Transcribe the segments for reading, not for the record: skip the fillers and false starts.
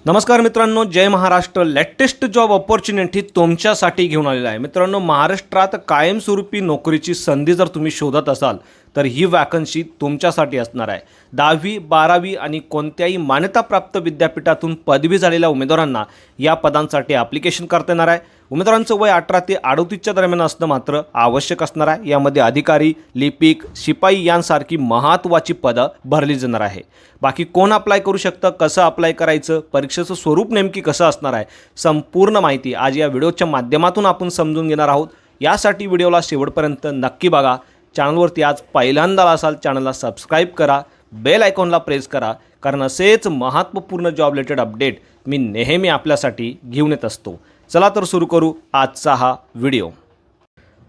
नमस्कार मित्रांनो, जय Maharashtra. Latest job opportunity तुमच्यासाठी घेऊन आलेला आहे. मित्रांनो, महाराष्ट्रात कायमस्वरूपी नोकरीची संधी जर तुम्ही शोधत असाल तर ही वॅकन्सी तुमच्यासाठी असणार आहे. 10वी 12वी आणि कोणत्याही मान्यताप्राप्त विद्यापीठातून पदवी झालेल्या उमेदवारांना या पदांसाठी ॲप्लिकेशन करता येणार आहे. उमेदवारांचं वय 18 ते 38च्या दरम्यान असणं मात्र आवश्यक असणार आहे. यामध्ये अधिकारी, लिपिक, शिपाई यांसारखी महत्त्वाची पदं भरली जाणार आहे. बाकी कोण अप्लाय करू शकतं, कसं अप्लाय करायचं, परीक्षेचं स्वरूप नेमकी कसं असणार आहे, संपूर्ण माहिती आज या व्हिडिओच्या माध्यमातून आपण समजून घेणार आहोत. यासाठी व्हिडिओला शेवटपर्यंत नक्की बघा. चॅनलवरती आज पहिल्यांदा असाल चॅनलला सबस्क्राईब करा, बेल आयकॉनला प्रेस करा, कारण असेच महत्त्वपूर्ण जॉब रिलेटेड अपडेट मी नेहमी आपल्यासाठी घेऊन येत असतो. चला तर सुरू करू आजचा हा व्हिडिओ.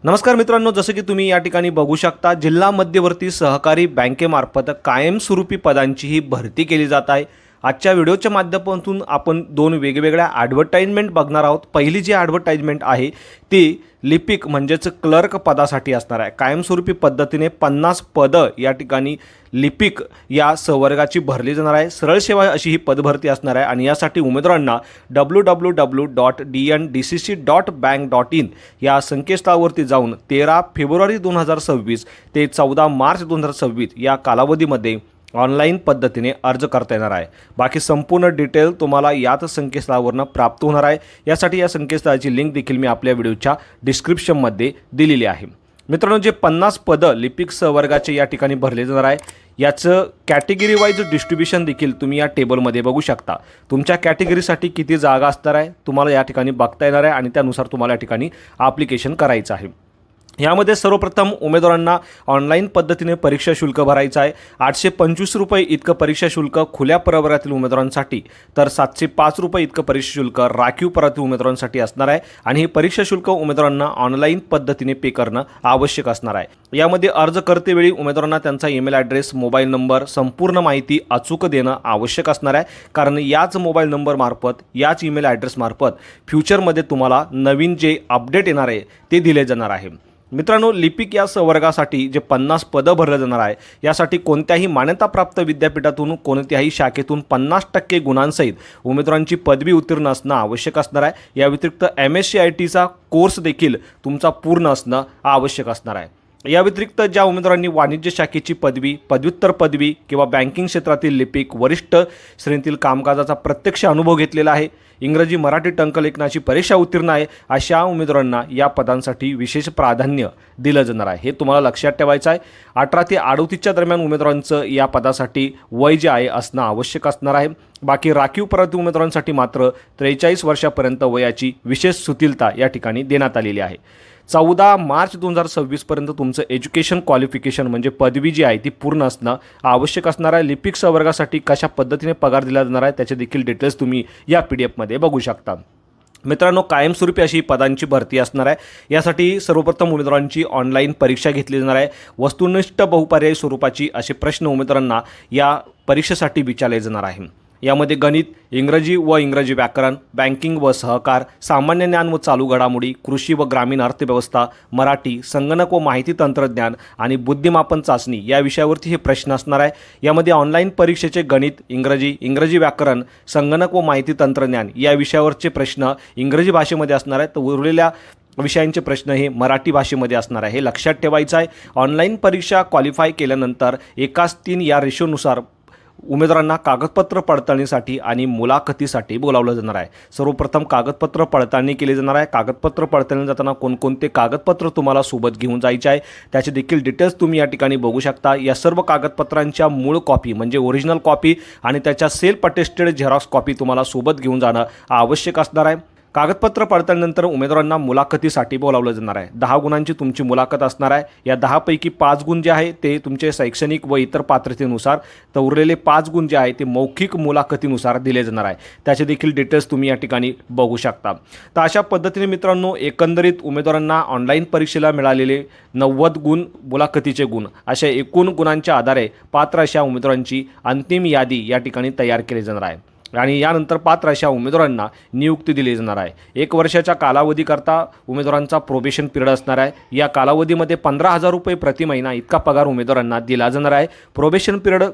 नमस्कार मित्रांनो, जसं की तुम्ही या ठिकाणी बघू शकता, जिल्हा मध्यवर्ती सहकारी बँकेमार्फत कायमस्वरूपी पदांची ही भरती केली जात आहे. आजच्या व्हिडिओच्या माध्यमातून आपण दोन वेगवेगळ्या ॲडव्हर्टाइजमेंट बघणार आहोत. पहिली जी ॲडव्हर्टाइजमेंट आहे ती लिपिक म्हणजेच क्लर्क पदासाठी असणार आहे. कायमस्वरूपी पद्धतीने 50 पदं या ठिकाणी लिपिक या संवर्गाची भरली जाणार आहे. सरळ सेवा अशी ही पदभरती असणार आहे आणि यासाठी उमेदवारांना www.dndcc.bank.in या संकेतस्थळावरती जाऊन 13 फेब्रुवारी 2026 ते 14 मार्च 2026 या कालावधीमध्ये ऑनलाईन पद्धतीने अर्ज करता येणार आहे. बाकी संपूर्ण डिटेल तुम्हाला याच संकेतस्थळावरून प्राप्त होणार आहे. यासाठी या संकेतस्थळाची लिंक देखील मी आपल्या व्हिडिओच्या डिस्क्रिप्शनमध्ये दिलेली आहे. मित्रांनो, जे 50 पदं लिपिक संवर्गाचे या ठिकाणी भरले जाणार आहे, याचं कॅटेगरी वाईज डिस्ट्रीब्युशन देखील तुम्ही या टेबलमध्ये बघू शकता. तुमच्या कॅटेगरीसाठी किती जागा असणार आहे तुम्हाला या ठिकाणी बघता येणार आहे आणि त्यानुसार तुम्हाला या ठिकाणी ॲप्लिकेशन करायचं आहे. यामध्ये सर्वप्रथम उमेदवारांना ऑनलाईन पद्धतीने परीक्षा शुल्क भरायचं आहे. 825 रुपये इतकं परीक्षा शुल्क खुल्या प्रवर्गातील उमेदवारांसाठी, तर 705 रुपये इतकं परीक्षा शुल्क राखीव प्रवर्गातील उमेदवारांसाठी असणार आहे. आणि हे परीक्षा शुल्क उमेदवारांना ऑनलाईन पद्धतीने पे करणं आवश्यक असणार आहे. यामध्ये अर्ज करतेवेळी उमेदवारांना त्यांचा ईमेल ॲड्रेस, मोबाईल नंबर, संपूर्ण माहिती अचूक देणं आवश्यक असणार आहे. कारण याच मोबाईल नंबरमार्फत, याच ईमेल ॲड्रेसमार्फत फ्युचरमध्ये तुम्हाला नवीन जे अपडेट येणार आहे ते दिले जाणार आहे. मित्रांनो, लिपिक या संवर्गासाठी जे 50 पदं भरलं जाणार आहे, यासाठी कोणत्याही मान्यताप्राप्त विद्यापीठातून, कोणत्याही शाखेतून 50% गुणांसहित उमेदवारांची पदवी उत्तीर्ण असणं आवश्यक असणार आहे. या व्यतिरिक्त MSc-IT कोर्स देखील तुमचा पूर्ण असणं आवश्यक असणार आहे. या व्यतिरिक्त ज्या उमेदवारांनी वाणिज्य शाखेची पदवी, पदव्युत्तर पदवी किंवा बँकिंग क्षेत्रातील लिपिक वरिष्ठ श्रेणीतील कामकाजाचा प्रत्यक्ष अनुभव घेतलेला आहे, इंग्रजी मराठी टंकलेखनाची परीक्षा उत्तीर्ण आहे, अशा उमेदवारांना या पदांसाठी विशेष प्राधान्य दिलं जाणार आहे. हे तुम्हाला लक्षात ठेवायचं आहे. 18 ते 38च्या दरम्यान उमेदवारांचं या पदासाठी वय जे आहे असणं आवश्यक असणार आहे. बाकी राखीव प्रवर्गातील उमेदवारांसाठी मात्र 43 वर्षापर्यंत वयाची विशेष सुतीलता या ठिकाणी देण्यात आलेली आहे. 14 मार्च 2026 पर्यंत तुमचं एज्युकेशन क्वालिफिकेशन म्हणजे पदवी जी आहे ती पूर्ण असणं आवश्यक असणार आहे. लिपिक संवर्गासाठी कशा पद्धतीने पगार दिला जाणार आहे त्याचे देखील डिटेल्स तुम्ही या PDF बघू शकता. मित्रांनो, कायमस्वरूपी अशी पदांची भरती असणार आहे. यासाठी सर्वप्रथम उमेदवारांची ऑनलाईन परीक्षा घेतली जाणार आहे. वस्तुनिष्ठ बहुपर्यायी स्वरूपाची असे प्रश्न उमेदवारांना या परीक्षेसाठी विचारले जाणार आहे. यामध्ये गणित, इंग्रजी व इंग्रजी व्याकरण, बँकिंग व सहकार, सामान्य ज्ञान व चालू घडामोडी, कृषी व ग्रामीण अर्थव्यवस्था, मराठी, संगणक व माहिती तंत्रज्ञान आणि बुद्धिमापन चाचणी या विषयावरती हे प्रश्न असणार आहे. यामध्ये ऑनलाईन परीक्षेचे गणित, इंग्रजी व्याकरण, संगणक व माहिती तंत्रज्ञान या विषयावरचे प्रश्न इंग्रजी भाषेमध्ये असणार आहेत, तर उरलेल्या विषयांचे प्रश्न हे मराठी भाषेमध्ये असणार आहे. हे लक्षात ठेवायचं आहे. ऑनलाईन परीक्षा क्वालिफाय केल्यानंतर 1:3 या रेशोनुसार उमेदवारांना कागदपत्र पडताळणीसाठी आणि मुलाखतीसाठी बोलावलं जाणार आहे. सर्वप्रथम कागदपत्र पडताळणी केली जाणार आहे. कागदपत्र पडताळणी जाताना कोणकोणते कागदपत्र तुम्हाला सोबत घेऊन जायचे आहे त्याचे देखील डिटेल्स तुम्ही या ठिकाणी बघू शकता. या सर्व कागदपत्रांच्या मूळ कॉपी म्हणजे ओरिजिनल कॉपी आणि त्याच्या सेल्फ अटेस्टेड झेरॉक्स कॉपी तुम्हाला सोबत घेऊन जाणं आवश्यक असणार आहे. कागदपत्र पडताळल्यानंतर उमेदवारांना मुलाखतीसाठी बोलावलं जाणार आहे. 10 गुणांची तुमची मुलाखत असणार आहे. या 10 पैकी 5 गुण जे आहे ते तुमचे शैक्षणिक व इतर पात्रतेनुसार, तर उरलेले 5 गुण जे आहे ते मौखिक मुलाखतीनुसार दिले जाणार आहे. त्याचे देखील डिटेल्स तुम्ही या ठिकाणी बघू शकता. तर अशा पद्धतीने मित्रांनो, एकंदरीत उमेदवारांना ऑनलाईन परीक्षेला मिळालेले 90 गुण, मुलाखतीचे गुण, अशा एकूण गुणांच्या आधारे पात्र अशा उमेदवारांची अंतिम यादी या ठिकाणी तयार केली जाणार आहे. आणि यानंतर पात्र अशा उमेदवारांना नियुक्ती दिली जाणार आहे. 1 वर्षाच्या कालावधीकरता उमेदवारांचा प्रोबेशन पिरियड असणार आहे. या कालावधीमध्ये 15,000 रुपये प्रति महिना इतका पगार उमेदवारांना दिला जाणार आहे. प्रोबेशन पिरियड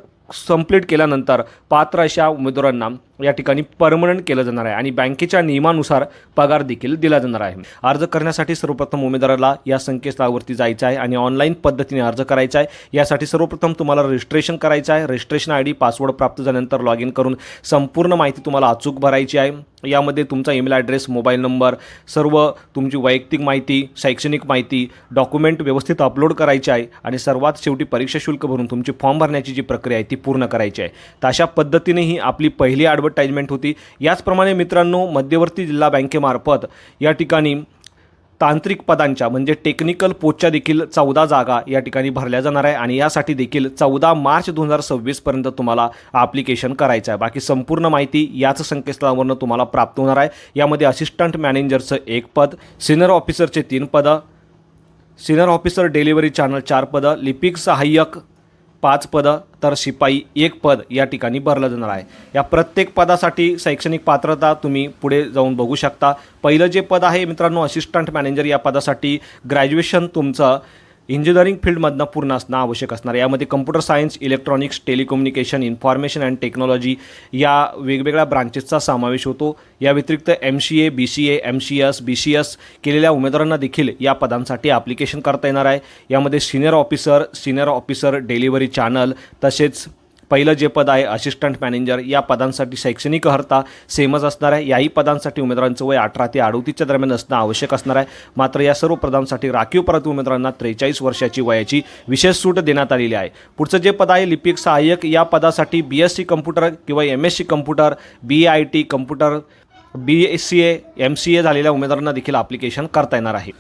कंप्लीट केल्यानंतर पात्र अशा उमेदवारांना या ठिकाणी परमनंट केलं जाणार आहे आणि बँकेच्या नियमानुसार पगार देखील दिला जाणार आहे। अर्ज करण्यासाठी सर्वप्रथम उमेदवाराला या संकेतस्थळावरती जायचं आहे आणि ऑनलाईन पद्धतीने अर्ज करायचा आहे। यासाठी सर्वप्रथम तुम्हाला रजिस्ट्रेशन करायचं आहे। रजिस्ट्रेशन ID पासवर्ड प्राप्त झाल्यानंतर लॉग इन करून संपूर्ण माहिती तुम्हाला अचूक भरायची आहे। यामध्ये तुमचा ईमेल ॲड्रेस, मोबाईल नंबर, सर्व तुमची वैयक्तिक माहिती, शैक्षणिक माहिती, डॉक्युमेंट व्यवस्थित अपलोड करायचे आहे आणि सर्वात शेवटी परीक्षा शुल्क भरून तुमची फॉर्म भरण्याची जी प्रक्रिया आहे ती पूर्ण करायची आहे। तर अशा पद्धतीने ही आपली पहिली ॲडव्हर्टाइजमेंट होती। याचप्रमाणे मित्रांनो, मध्यवर्ती जिल्हा बँकेमार्फत या ठिकाणी तांत्रिक पदांच्या म्हणजे टेक्निकल पोस्टच्या देखील 14 जागा या ठिकाणी भरल्या जाणार आहे आणि यासाठी देखील 14 मार्च 2026 पर्यंत तुम्हाला ॲप्लिकेशन करायचं आहे। बाकी संपूर्ण माहिती याच संकेतस्थळावरून तुम्हाला प्राप्त होणार आहे। यामध्ये असिस्टंट मॅनेजरचं 1 पद, सिनियर ऑफिसरचे 3 पदं, सिनियर ऑफिसर डिलिव्हरी चॅनल 4 पदं, लिपिक सहाय्यक 5 पदं, तर शिपाई 1 पद या ठिकाणी भरलं जाणार आहे। या प्रत्येक पदासाठी शैक्षणिक पात्रता तुम्ही पुढे जाऊन बघू शकता। पहिलं जे पद आहे मित्रांनो असिस्टंट मॅनेजर, या पदासाठी ग्रॅज्युएशन तुमचं इंजिनिअरिंग फील्डमधनं पूर्ण असणं आवश्यक असणार आहे। यामध्ये computer science, electronics, telecommunication, information and technology या वेगवेगळ्या ब्रांचेसचा समावेश होतो। या व्यतिरिक्त MCA, BCA, MCS, BCS केलेल्या उमेदवारांना देखील या पदांसाठी ॲप्लिकेशन करता येणार आहे। यामध्ये सिनियर ऑफिसर डिलिव्हरी चॅनल, तसेच पहिलं जे पद आहे असिस्टंट मॅनेजर, या पदांसाठी शैक्षणिक अर्हता सेमच असणार आहे। याही पदांसाठी उमेदवारांचं वय 18 ते 38च्या दरम्यान असणं आवश्यक असणार आहे। मात्र या सर्व पदांसाठी राखीव परत उमेदवारांना 43 वर्षाची वयाची विशेष सूट देण्यात आलेली आहे। पुढचं जे पद आहे लिपिक सहाय्यक, या पदासाठी BSc कम्प्युटर किंवा MSc computer, BIT computer, BCA, MCA झालेल्या उमेदवारांना देखील ॲप्लिकेशन करता येणार आहे।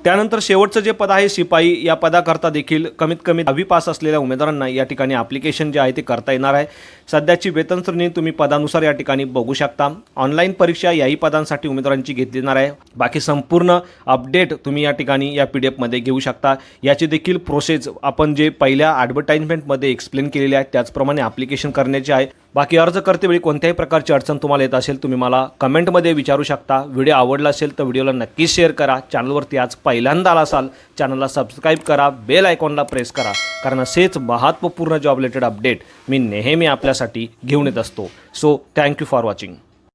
त्यानंतर शेवटचं जे पद आहे शिपाई, या पदाकरता देखील कमीत कमी 10वी पास असलेल्या उमेदवारांना या ठिकाणी ॲप्लिकेशन जे आहे ते करता येणार आहे। सध्याची वेतन श्रेणी तुम्ही पदानुसार या ठिकाणी बघू शकता। ऑनलाईन परीक्षा याही पदांसाठी उमेदवारांची घेतली जाणार आहे। बाकी संपूर्ण अपडेट तुम्ही या ठिकाणी या PDF मध्ये घेऊ शकता। याची देखील प्रोसेस आपण जे पहिल्या ॲडव्हर्टाइजमेंटमध्ये एक्सप्लेन केलेली आहे त्याचप्रमाणे ॲप्लिकेशन करण्याचे आहे। बाकी अर्ज करतेवेळी कोणत्याही प्रकारची अडचण तुम्हाला येत असेल तुम्ही मला कमेंटमध्ये विचारू शकता। व्हिडिओ आवडला असेल तर व्हिडिओला नक्की शेअर करा। चॅनलवरती आज पहिल्यांदा आला असाल चॅनलला सबस्क्राईब करा, बेल आयकॉनला प्रेस करा, कारण असेच महत्त्वपूर्ण जॉब रिलेटेड अपडेट मी नेहमी आपल्यासाठी घेऊन येत असतो। So thank you for watching.